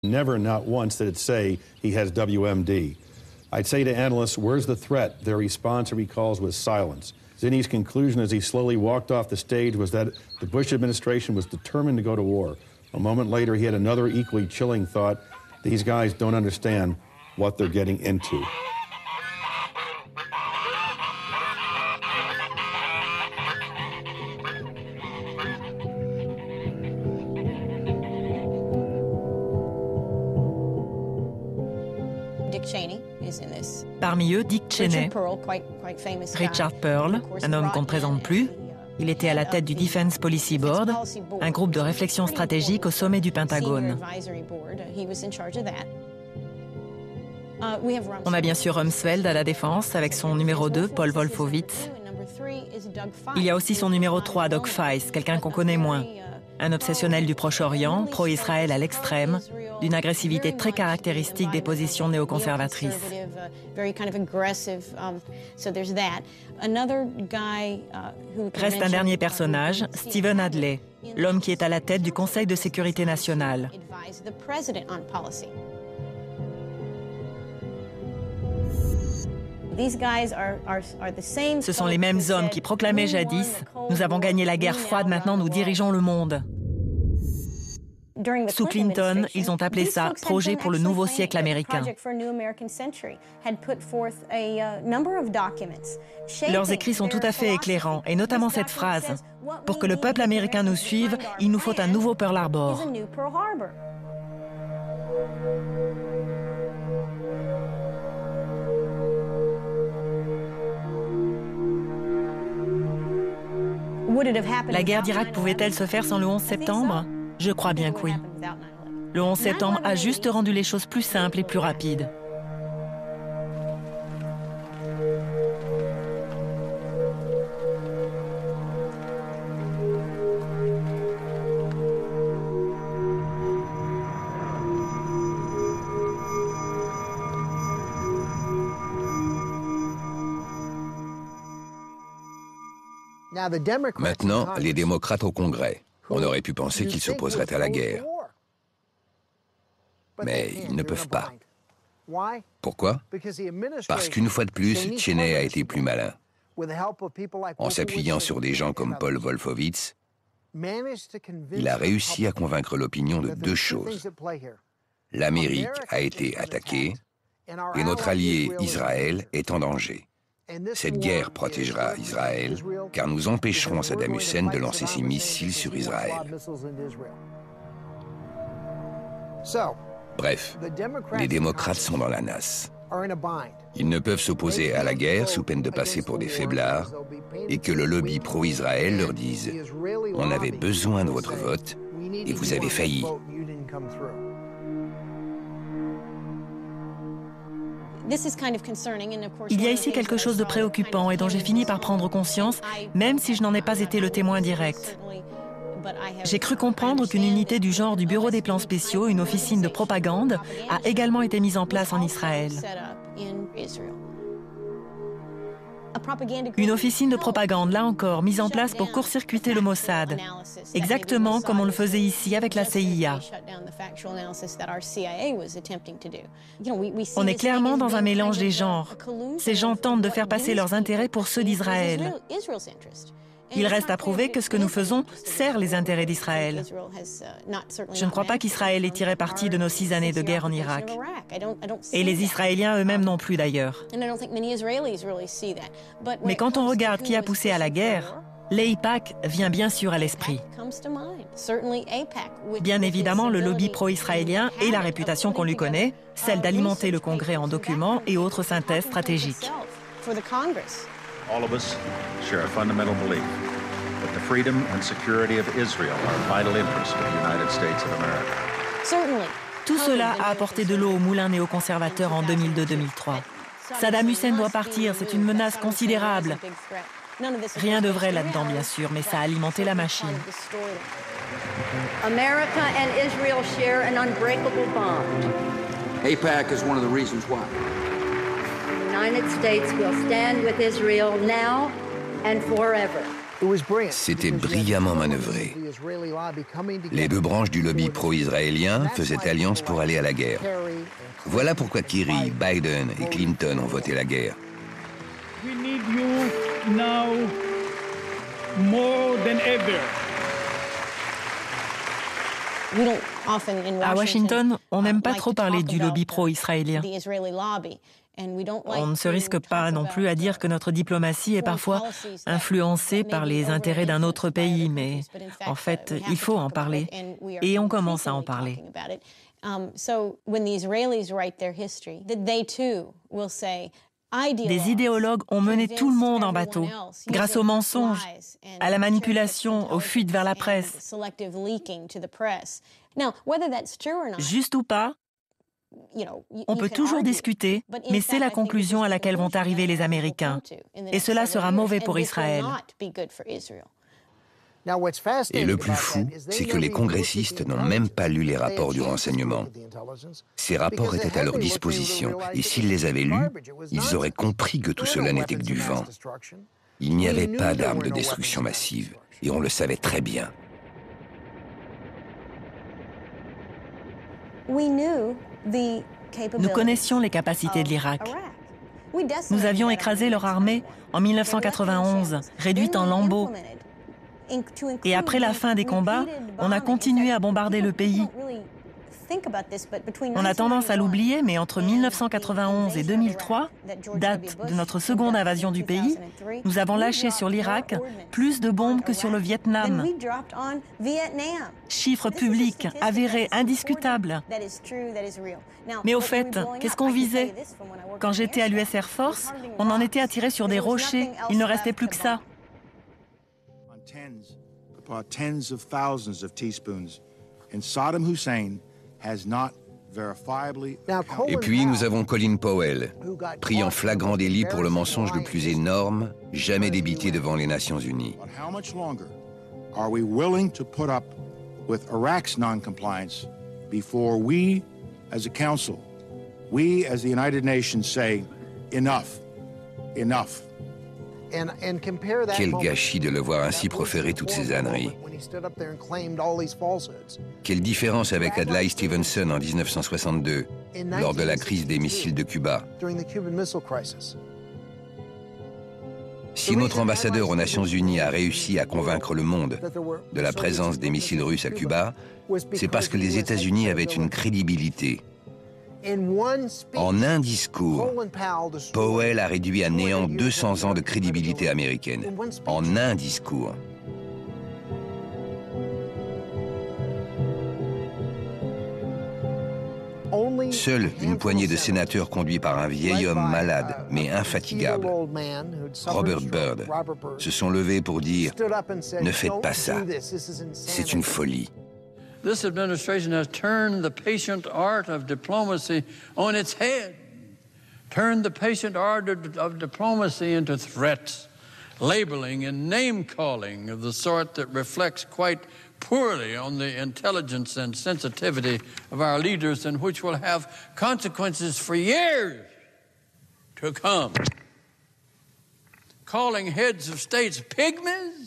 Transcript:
Never, not once, did it say he has WMD. I'd say to analysts, where's the threat? Their response, he recalls, was silence. Zinni's conclusion as he slowly walked off the stage was that the Bush administration was determined to go to war. A moment later, he had another equally chilling thought. These guys don't understand what they're getting into. Parmi eux, Dick Cheney. Richard Pearl, un homme qu'on ne présente plus. Il était à la tête du Defense Policy Board, un groupe de réflexion stratégique au sommet du Pentagone. On a bien sûr Rumsfeld à la Défense, avec son numéro 2, Paul Wolfowitz. Il y a aussi son numéro 3, Doug Feist, quelqu'un qu'on connaît moins. Un obsessionnel du Proche-Orient, pro-Israël à l'extrême, d'une agressivité très caractéristique des positions néoconservatrices. Reste un dernier personnage, Stephen Adley, l'homme qui est à la tête du Conseil de sécurité nationale. Ce sont les mêmes hommes qui proclamaient jadis « Nous avons gagné la guerre froide, maintenant nous dirigeons le monde ». Sous Clinton, ils ont appelé ça « Projet pour le nouveau siècle américain ». Leurs écrits sont tout à fait éclairants, et notamment cette phrase « Pour que le peuple américain nous suive, il nous faut un nouveau Pearl Harbor ». La guerre d'Irak pouvait-elle se faire sans le 11 septembre? Je crois bien que oui. Le 11 septembre a juste rendu les choses plus simples et plus rapides. Maintenant, les démocrates au Congrès. On aurait pu penser qu'ils s'opposeraient à la guerre. Mais ils ne peuvent pas. Pourquoi? Parce qu'une fois de plus, Cheney a été plus malin. En s'appuyant sur des gens comme Paul Wolfowitz, il a réussi à convaincre l'opinion de deux choses. L'Amérique a été attaquée et notre allié Israël est en danger. Cette guerre protégera Israël, car nous empêcherons Saddam Hussein de lancer ses missiles sur Israël. Bref, les démocrates sont dans la nasse. Ils ne peuvent s'opposer à la guerre sous peine de passer pour des faiblards et que le lobby pro-Israël leur dise « On avait besoin de votre vote et vous avez failli ». Il y a ici quelque chose de préoccupant et dont j'ai fini par prendre conscience, même si je n'en ai pas été le témoin direct. J'ai cru comprendre qu'une unité du genre du Bureau des plans spéciaux, une officine de propagande, a également été mise en place en Israël. Une officine de propagande, là encore, mise en place pour court-circuiter le Mossad, exactement comme on le faisait ici avec la CIA. On est clairement dans un mélange des genres. Ces gens tentent de faire passer leurs intérêts pour ceux d'Israël. Il reste à prouver que ce que nous faisons sert les intérêts d'Israël. Je ne crois pas qu'Israël ait tiré parti de nos 6 années de guerre en Irak. Et les Israéliens eux-mêmes non plus d'ailleurs. Mais quand on regarde qui a poussé à la guerre, l'AIPAC vient bien sûr à l'esprit. Bien évidemment, le lobby pro-israélien et la réputation qu'on lui connaît, celle d'alimenter le Congrès en documents et autres synthèses stratégiques. All of us share a fundamental belief that the freedom and security of Israel are vital interests of the United States of America. Tout cela a apporté de l'eau au moulin néoconservateur en 2002-2003. Saddam Hussein doit partir, c'est une menace considérable. Rien de vrai là-dedans, bien sûr, mais ça a alimenté la machine. America and Israel share an unbreakable bond. AIPAC is one of the reasons why. The United States will stand with Israel now and forever. C'était brillamment manœuvré. Les deux branches du lobby pro-israélien faisaient alliance pour aller à la guerre. Voilà pourquoi Kerry, Biden et Clinton ont voté la guerre. We need you now more than ever. À Washington, on n'aime pas trop parler du lobby pro-israélien. On ne se risque pas non plus à dire que notre diplomatie est parfois influencée par les intérêts d'un autre pays, mais en fait, il faut en parler. Et on commence à en parler. Des idéologues ont mené tout le monde en bateau, grâce aux mensonges, à la manipulation, aux fuites vers la presse. Juste ou pas, on peut toujours discuter, mais c'est la conclusion à laquelle vont arriver les Américains. Et cela sera mauvais pour Israël. Et le plus fou, c'est que les congressistes n'ont même pas lu les rapports du renseignement. Ces rapports étaient à leur disposition, et s'ils les avaient lus, ils auraient compris que tout cela n'était que du vent. Il n'y avait pas d'armes de destruction massive, et on le savait très bien. Nous connaissions les capacités de l'Irak. Nous avions écrasé leur armée en 1991, réduite en lambeaux. Et après la fin des combats, on a continué à bombarder le pays. On a tendance à l'oublier, mais entre 1991 et 2003, date de notre seconde invasion du pays, nous avons lâché sur l'Irak plus de bombes que sur le Vietnam. Chiffre public, avéré, indiscutable. Mais au fait, qu'est-ce qu'on visait? Quand j'étais à l'US Air Force, on en était à tirer sur des rochers. Il ne restait plus que ça. Tens of thousands of teaspoons, and Saddam Hussein has not verifiably. Et puis nous avons Colin Powell, pris en flagrant délit pour le mensonge le plus énorme jamais débité devant les Nations Unies. How much longer are we willing to put up with Iraq's non-compliance before we, as a council, we as the United Nations say, enough, enough? Quel gâchis de le voir ainsi proférer toutes ces âneries. Quelle différence avec Adlai Stevenson en 1962, lors de la crise des missiles de Cuba. Si notre ambassadeur aux Nations Unies a réussi à convaincre le monde de la présence des missiles russes à Cuba, c'est parce que les États-Unis avaient une crédibilité. En un discours, Powell a réduit à néant 200 ans de crédibilité américaine. En un discours. Seule une poignée de sénateurs conduits par un vieil homme malade mais infatigable, Robert Byrd, se sont levés pour dire « Ne faites pas ça, c'est une folie ». This administration has turned the patient art of diplomacy on its head, turned the patient art of diplomacy into threats, labeling and name-calling of the sort that reflects quite poorly on the intelligence and sensitivity of our leaders and which will have consequences for years to come. Calling heads of states pygmies